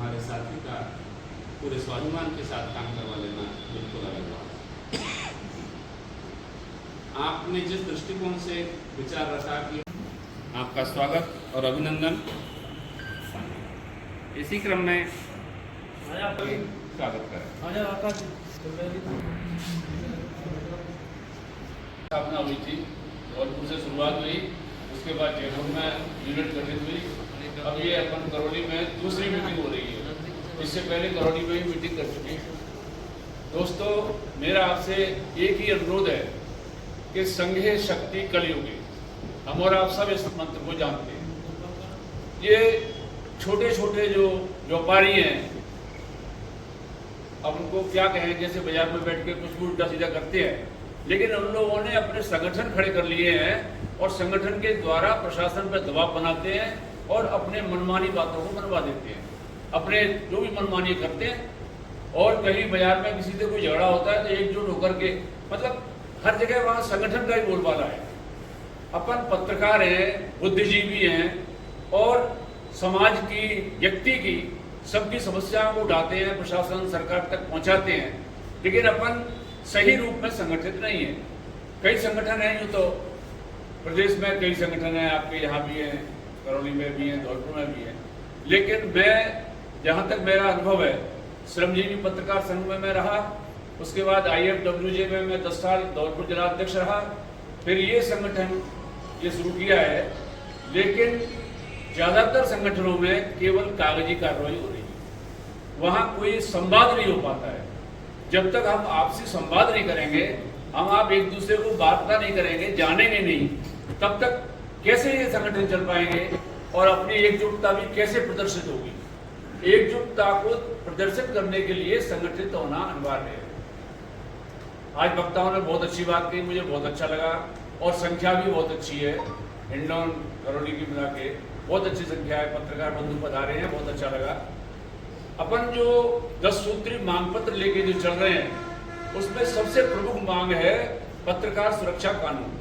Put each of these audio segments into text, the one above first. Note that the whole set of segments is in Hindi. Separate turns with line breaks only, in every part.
हमारे साथी का पूरे स्वाभिमान के साथ काम करवा लेना बिल्कुल अलग बात है। आपने जिस दृष्टिकोण से विचार रखा कि आपका स्वागत और अभिनंदन। इसी क्रम में स्वागत करें। स्थापना हुई थी, धौलपुर से शुरुआत हुई, उसके बाद जयपुर में यूनिट गठित हुई। अब ये अपन करौली में दूसरी मीटिंग हो रही है, इससे पहले करौली में ही मीटिंग कर चुकी है। दोस्तों, मेरा आपसे एक ही अनुरोध है कि संघे शक्ति कलयुगी। हम और आप सब इस मंत्र को जानते हैं। ये छोटे छोटे जो व्यापारी हैं, अब उनको क्या कहें, जैसे बाजार में बैठ के कुछ उल्टा सीधा करते हैं, लेकिन उन लोगों ने अपने संगठन खड़े कर लिए हैं और संगठन के द्वारा प्रशासन पर दबाव बनाते हैं और अपने मनमानी बातों को मनवा देते हैं, अपने जो भी मनमानी करते हैं। और कहीं बाजार में किसी से कोई झगड़ा होता है तो एकजुट होकर के, मतलब हर जगह वहाँ संगठन का ही बोलबाला है। अपन पत्रकार हैं, बुद्धिजीवी हैं और समाज की, व्यक्ति की, सबकी समस्याओं को उठाते हैं, प्रशासन सरकार तक पहुंचाते हैं, लेकिन अपन सही रूप में संगठित नहीं है। कई संगठन हैं, यूँ तो प्रदेश में कई संगठन हैं, आपके यहाँ भी हैं, करौली में भी हैं, धौलपुर में भी हैं, लेकिन मैं, जहाँ तक मेरा अनुभव है, श्रमजीवी पत्रकार संघ में मैं रहा, उसके बाद IFWJ में मैं 10 साल धौलपुर जिला अध्यक्ष रहा, फिर ये संगठन ये शुरू किया है। लेकिन ज़्यादातर संगठनों में केवल कागजी कार्रवाई हो रही है, वहाँ कोई संवाद नहीं हो पाता है। जब तक हम आपसी संवाद नहीं करेंगे, हम आप एक दूसरे को वार्ता नहीं करेंगे, जानेंगे नहीं, तब तक कैसे ये संगठन चल पाएंगे और अपनी एकजुटता भी कैसे प्रदर्शित होगी। एकजुटता को प्रदर्शित करने के लिए संगठित होना अनिवार्य है। आज वक्ताओं ने बहुत अच्छी बात कही, मुझे बहुत अच्छा लगा, और संख्या भी बहुत अच्छी है। हिंडौन करौली की मिला के बहुत अच्छी संख्या है, पत्रकार बंधु पधारे हैं, बहुत अच्छा लगा। अपन जो 10 सूत्री मांग पत्र लेके जो चल रहे हैं, उसमें सबसे प्रमुख मांग है पत्रकार सुरक्षा कानून।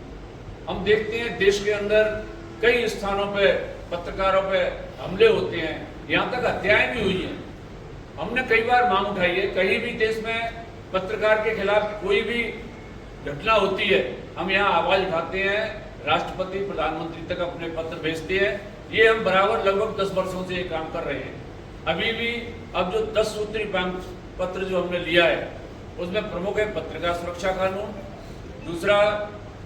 हम देखते हैं देश के अंदर कई स्थानों पे पत्रकारों पे हमले होते हैं, यहाँ तक हत्याएं भी हुई हैं। हमने कई बार मांग उठाई है, कहीं भी देश में पत्रकार के खिलाफ कोई भी घटना होती है, हम यहाँ आवाज उठाते हैं, राष्ट्रपति प्रधानमंत्री तक अपने पत्र भेजते हैं। ये हम बराबर लगभग 10 वर्षों से ये काम कर रहे हैं। अभी भी अब जो 10 सूत्री मांग पत्र जो हमने लिया है, उसमें प्रमुख है पत्रकार सुरक्षा कानून। दूसरा,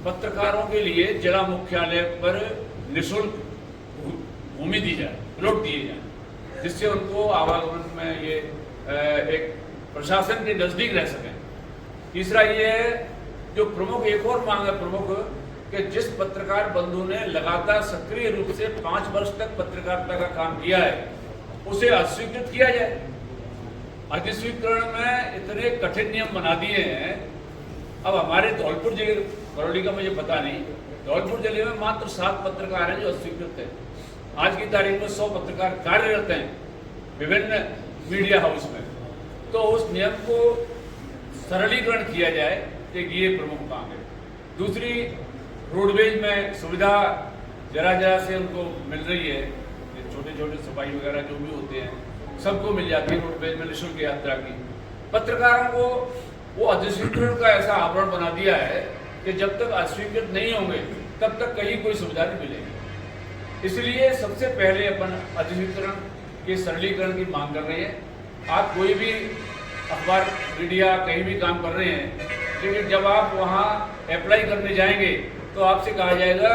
पत्रकारों के लिए जिला मुख्यालय पर निःशुल्क भूमि दी जाए, प्लॉट दिए जाए, जिससे उनको आवागमन में ये एक प्रशासन के नजदीक रह सकें। तीसरा ये है, जो प्रमुख एक और मांग है प्रमुख, कि जिस पत्रकार बंधु ने लगातार सक्रिय रूप से 5 वर्ष तक पत्रकारिता का काम किया है, उसे अस्वीकृत किया जाए। अधिस्वीकरण में इतने कठिन नियम बना दिए हैं। अब हमारे धौलपुर जिले, करौली का मुझे पता नहीं, धौलपुर जिले में मात्र 7 पत्रकार हैं जो अस्वीकृत हैं। आज की तारीख में 100 पत्रकार कार्यरत हैं विभिन्न मीडिया हाउस में। तो उस नियम को सरलीकरण किया जाए, एक ये प्रमुख मांग है। दूसरी, रोडवेज में सुविधा जरा से उनको मिल रही है, छोटे छोटे सफाई वगैरह जो भी होते हैं, सबको मिल जाती है रोडवेज में निःशुल्क यात्रा की। पत्रकारों को वो अधिस्वीकरण का ऐसा आवरण बना दिया है कि जब तक अस्वीकृत नहीं होंगे तब तक कहीं कोई सुविधा नहीं मिलेगी। इसलिए सबसे पहले अपन अधिस्वीकरण के सरलीकरण की मांग कर रहे हैं। आप कोई भी अखबार, मीडिया कहीं भी काम कर रहे हैं, लेकिन जब आप वहाँ अप्लाई करने जाएंगे तो आपसे कहा जाएगा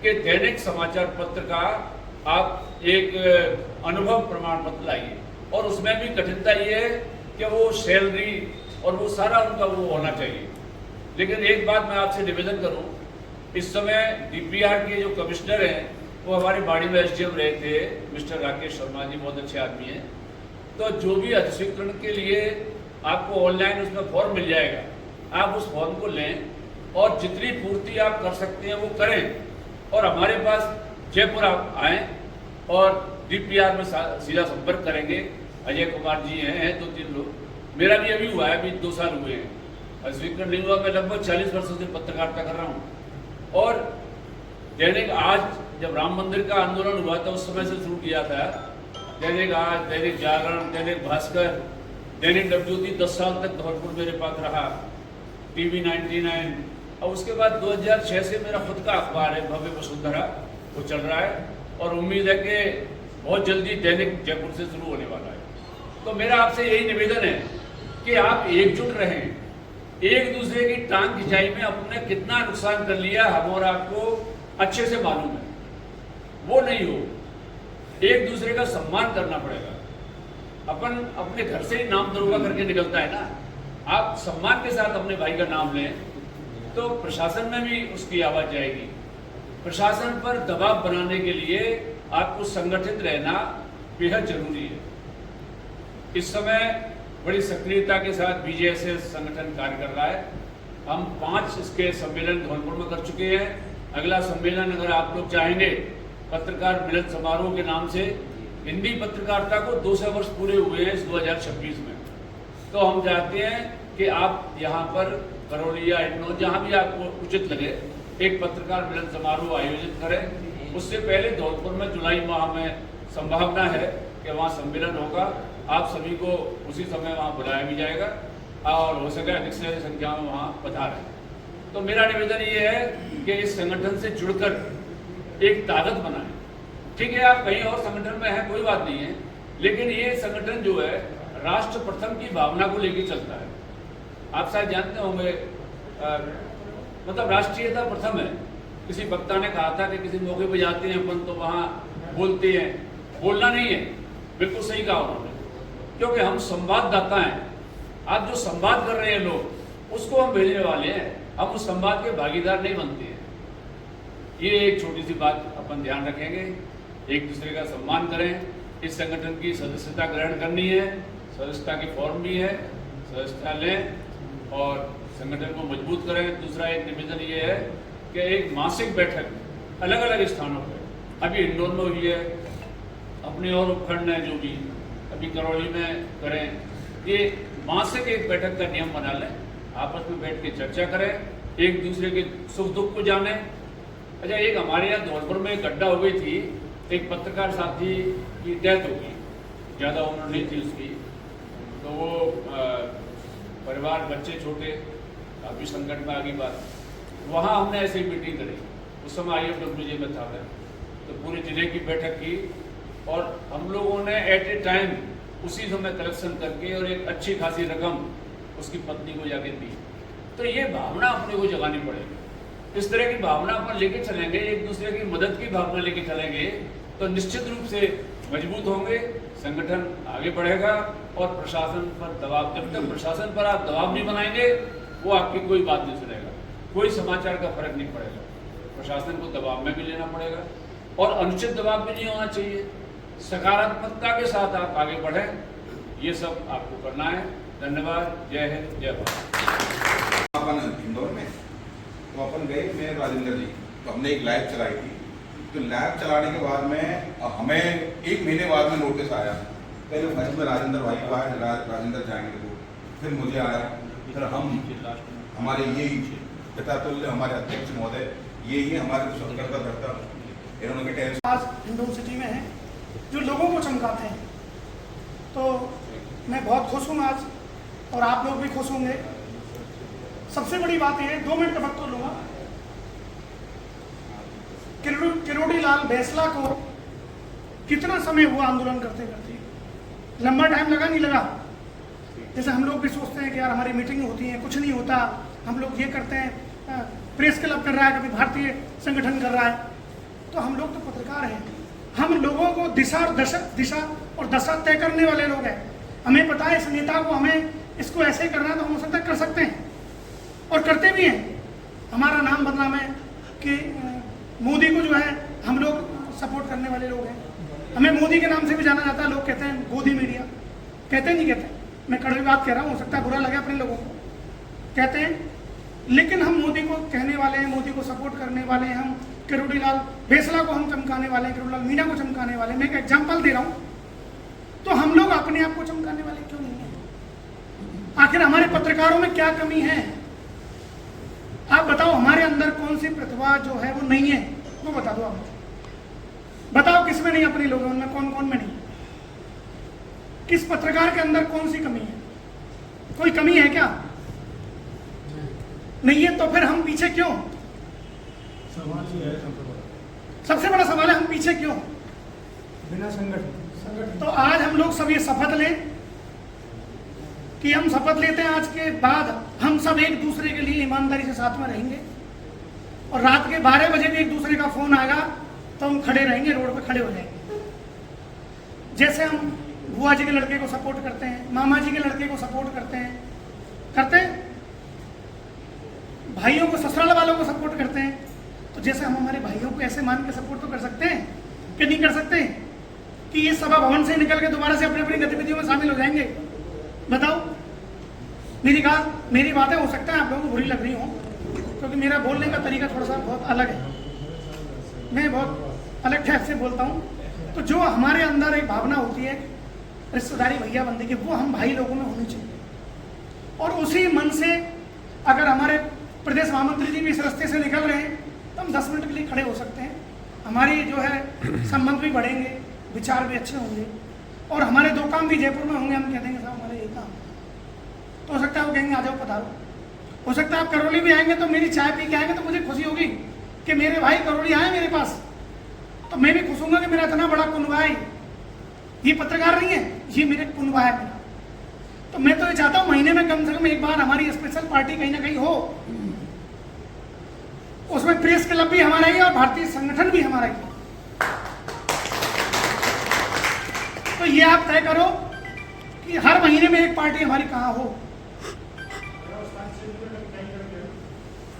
कि दैनिक समाचार पत्र का आप एक अनुभव प्रमाण पत्र लाइए, और उसमें भी कठिनता ये है कि वो सैलरी और वो सारा उनका वो होना चाहिए। लेकिन एक बात मैं आपसे निवेदन करूं, इस समय DPR के जो कमिश्नर हैं, वो हमारे बाड़ी में SDM रहे थे, मिस्टर राकेश शर्मा जी, बहुत अच्छे आदमी हैं। तो जो भी अधिस्वीकरण के लिए आपको ऑनलाइन उसमें फॉर्म मिल जाएगा, आप उस फॉर्म को लें और जितनी पूर्ति आप कर सकते हैं वो करें। और हमारे पास जयपुर आप आएँ और DPR में सीधा संपर्क करेंगे। अजय कुमार जी हैं 2-3 लोग, मेरा भी अभी हुआ है, अभी 2 साल हुए हैं, अधिस्वीकरण नहीं हुआ। मैं लगभग 40 वर्षों से पत्रकारिता कर रहा हूँ। और दैनिक आज जब राम मंदिर का आंदोलन हुआ था, उस समय से शुरू किया था दैनिक आज, दैनिक जागरण, दैनिक भास्कर, दैनिक नवज्योति 10 साल तक धौलपुर मेरे पास रहा, टीवी 99, और उसके बाद 2006 से मेरा खुद का अखबार है भव्य वसुंधरा, वो चल रहा है और उम्मीद है कि बहुत जल्दी दैनिक जयपुर से शुरू होने वाला है। तो मेरा आपसे यही निवेदन है कि आप एकजुट रहें, एक दूसरे की टांग खिंचाई में अपने कितना नुकसान कर लिया हम और आपको अच्छे से मालूम है, वो नहीं हो। एक दूसरे का सम्मान करना पड़ेगा। अपन अपने घर से ही नाम दरोगा करके निकलता है ना, आप सम्मान के साथ अपने भाई का नाम लें तो प्रशासन में भी उसकी आवाज जाएगी। प्रशासन पर दबाव बनाने के लिए आपको संगठित रहना बेहद जरूरी है। इस समय बड़ी सक्रियता के साथ बीजेएसएस संगठन कार्य कर रहा है। हम 5 इसके सम्मेलन धौलपुर में कर चुके हैं। अगला सम्मेलन अगर आप लोग चाहेंगे, पत्रकार मिलन समारोह के नाम से, हिंदी पत्रकारिता को 200 वर्ष पूरे हुए हैं इस 2026 में, तो हम चाहते हैं कि आप यहाँ पर करौली या हिंडौन जहाँ भी आपको उचित लगे एक पत्रकार मिलन समारोह आयोजित करें। उससे पहले धौलपुर में जुलाई माह में संभावना है कि वहाँ सम्मेलन होगा। आप सभी को उसी समय वहाँ बुलाया भी जाएगा और हो सके अधिक से अधिक संख्या में वहाँ पधारें। तो मेरा निवेदन ये है कि इस संगठन से जुड़कर एक ताकत बनाएं। ठीक है, आप कहीं और संगठन में हैं, कोई बात नहीं है, लेकिन ये संगठन जो है राष्ट्र प्रथम की भावना को लेकर चलता है। आप शायद जानते होंगे, मतलब राष्ट्रीयता प्रथम है। किसी वक्ता ने कहा था कि किसी मौके पर जाते हैं अपन तो वहाँ बोलते हैं, बोलना नहीं है। बिल्कुल सही कहा उन्होंने, क्योंकि हम संवाददाता हैं। आज जो संवाद कर रहे हैं लोग, उसको हम भेजने वाले हैं, हम उस संवाद के भागीदार नहीं बनते हैं। ये एक छोटी सी बात अपन ध्यान रखेंगे, एक दूसरे का सम्मान करें। इस संगठन की सदस्यता ग्रहण करनी है, सदस्यता की फॉर्म भी है, सदस्यता लें और संगठन को मजबूत करें। दूसरा एक निवेदन ये है कि एक मासिक बैठक अलग अलग स्थानों पर, अभी हिंडौन में हुई है, अपने और उपखंड हैं जो भी, अभी करौली में करें, ये मासिक एक बैठक का नियम बना लें, आपस में बैठ के चर्चा करें, एक दूसरे के सुख दुख को जानें। अच्छा, एक हमारे यहाँ धौलपुर में एक घटना हो गई थी, एक पत्रकार साथी की डेथ हो गई, ज़्यादा उम्र नहीं थी उसकी, तो वो परिवार, बच्चे छोटे, काफ़ी संकट में आ गई बात। वहाँ हमने ऐसी मीटिंग करी, उस समय IFWJ में था मैं, तो पूरे जिले की बैठक की और हम लोगों ने एट ए टाइम उसी समय कलेक्शन करके और एक अच्छी खासी रकम उसकी पत्नी को जाके दी। तो ये भावना अपने को जगानी पड़ेगी। इस तरह की भावना अपन लेके चलेंगे, एक दूसरे की मदद की भावना लेके चलेंगे, तो निश्चित रूप से मजबूत होंगे, संगठन आगे बढ़ेगा और प्रशासन पर दबाव, जब तक प्रशासन पर आप दबाव नहीं बनाएंगे वो आपकी कोई बात नहीं सुनेगा, कोई समाचार का फर्क नहीं पड़ेगा। प्रशासन को दबाव में भी लेना पड़ेगा और अनुचित दबाव भी नहीं होना चाहिए। सकारात्मकता के साथ आप आगे बढ़ें, ये सब आपको करना है। धन्यवाद। जय हिंद, जय भारत।
अपन इंदौर में तो अपन गए, मैं राजेंद्र जी, तो हमने एक लाइव चलाई थी। तो लाइव चलाने के बाद में हमें 1 महीने बाद में नोटिस आया। पहले फर्स्ट में राजेंद्र भाई को आया, राजेंद्र जाएंगे तो फिर मुझे आया, फिर हम हमारे ये पितातुल्य हमारे अध्यक्ष महोदय, ये ही हमारे करता करता इन्होंने टेंशन
आज हिंडौन सिटी में है जो लोगों को चमकाते हैं। तो मैं बहुत खुश हूँ आज, और आप लोग भी खुश होंगे। सबसे बड़ी बात यह है, 2 मिनट का वक्त तो लूँगा। किरोड़ी लाल बैंसला को कितना समय हुआ आंदोलन करते करते? लंबा टाइम लगा, नहीं लगा? जैसे हम लोग भी सोचते हैं कि यार हमारी मीटिंग होती है, कुछ नहीं होता, हम लोग ये करते हैं, प्रेस क्लब कर रहा है, कभी भारतीय संगठन कर रहा है। तो हम लोग तो पत्रकार हैं, हम लोगों को दिशा और दशा तय करने वाले लोग हैं। हमें पता है इस नेता को हमें इसको ऐसे करना है, तो हम हो सकता है कर सकते हैं और करते भी हैं। हमारा नाम बदनाम है कि मोदी को जो है हम लोग सपोर्ट करने वाले लोग हैं। हमें मोदी के नाम से भी जाना जाता है। लोग कहते हैं गोदी मीडिया, कहते नहीं कहते, मैं कड़वी बात कह रहा हूँ, हो सकता है बुरा लगे अपने लोगों को, कहते हैं, लेकिन हम मोदी को कहने वाले हैं, मोदी को सपोर्ट करने वाले हैं। हम किरोड़ी लाल बैंसला को हम चमकाने वाले हैं, किरोड़ी लाल मीणा को चमकाने वाले हैं। मैं एक एग्जाम्पल दे रहा हूँ। तो हम लोग अपने आप को चमकाने वाले क्यों नहीं है? आखिर हमारे पत्रकारों में क्या कमी है? आप बताओ, हमारे अंदर कौन सी प्रतिभा जो है वो नहीं है, वो बता दो। आप बताओ किसमें नहीं, अपने लोगों में कौन कौन में नहीं? किस पत्रकार के अंदर कौन सी कमी है? कोई कमी है क्या? नहीं है, तो फिर हम पीछे क्यों? सबसे बड़ा सवाल है हम पीछे क्यों?
बिना संगठन।
तो आज हम लोग सब ये शपथ लें कि हम शपथ लेते हैं आज के बाद हम सब एक दूसरे के लिए ईमानदारी से साथ में रहेंगे, और रात के 12 बजे भी एक दूसरे का फोन आएगा तो हम खड़े रहेंगे, रोड पे खड़े हो जाएंगे। जैसे हम बुआ जी के लड़के को सपोर्ट करते हैं, मामा जी के लड़के को सपोर्ट करते हैं, भाइयों को, ससुराल वालों को सपोर्ट करते हैं, तो जैसे हम हमारे भाइयों को ऐसे मान के सपोर्ट तो कर सकते हैं कि नहीं कर सकते? कि ये सभा भवन से निकल के दोबारा से अपनी अपनी गतिविधियों में शामिल हो जाएंगे? बताओ। मेरी बातें हो सकता है आप लोगों को बुरी लग रही हो, क्योंकि मेरा बोलने का तरीका थोड़ा सा बहुत अलग है, मैं बहुत अलग टाइप से बोलता हूँ। तो जो हमारे अंदर एक भावना होती है रिश्तेदारी भैया बंदी की, वो हम भाई लोगों में होनी चाहिए। और उसी मन से अगर हमारे प्रदेश महामंत्री जी भी इस रास्ते से निकल रहे हैं तो हम 10 मिनट के लिए खड़े हो सकते हैं। हमारी जो है संबंध भी बढ़ेंगे, विचार भी अच्छे होंगे, और हमारे 2 काम भी जयपुर में होंगे। हम कह देंगे साहब हमारे ये काम, तो हो सकता है वो कहेंगे आ जाओ पधारो। हो सकता है आप करौली भी आएंगे तो मेरी चाय पी के आएंगे तो मुझे खुशी होगी कि मेरे भाई करौली आए मेरे पास, तो मैं भी खुश होऊंगा कि मेरा इतना बड़ा कुनबा है। ये पत्रकार नहीं है, ये मेरे कुनबा है मेरा। तो मैं तो ये चाहता हूँ महीने में कम से कम एक बार हमारी स्पेशल पार्टी कहीं ना कहीं हो, उसमें प्रेस क्लब भी हमारा ही और भारतीय संगठन भी हमारा ही। तो ये आप तय करो कि हर महीने में एक पार्टी हमारी कहाँ हो,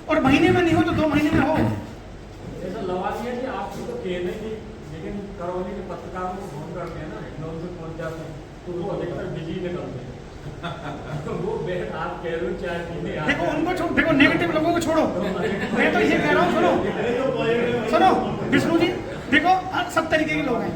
और महीने में नहीं हो तो 2 महीने में हो।
ऐसा लगा दिया कि आपको तो कहने की, लेकिन करौली के पत्रकारों को फोन करते हैं ना, एकदम से पहुंच जाते हैं, तो वो अधिकतर बिजी निकलते हैं। तो वो बेहद आप कह रहे हो चाय पीने
देखो उनको छोड़ो, देखो नेगेटिव लोगों को छोड़ो। मैं तो ये कह रहा हूँ, सुनो विष्णु जी, देखो सब तरीके के लोग हैं,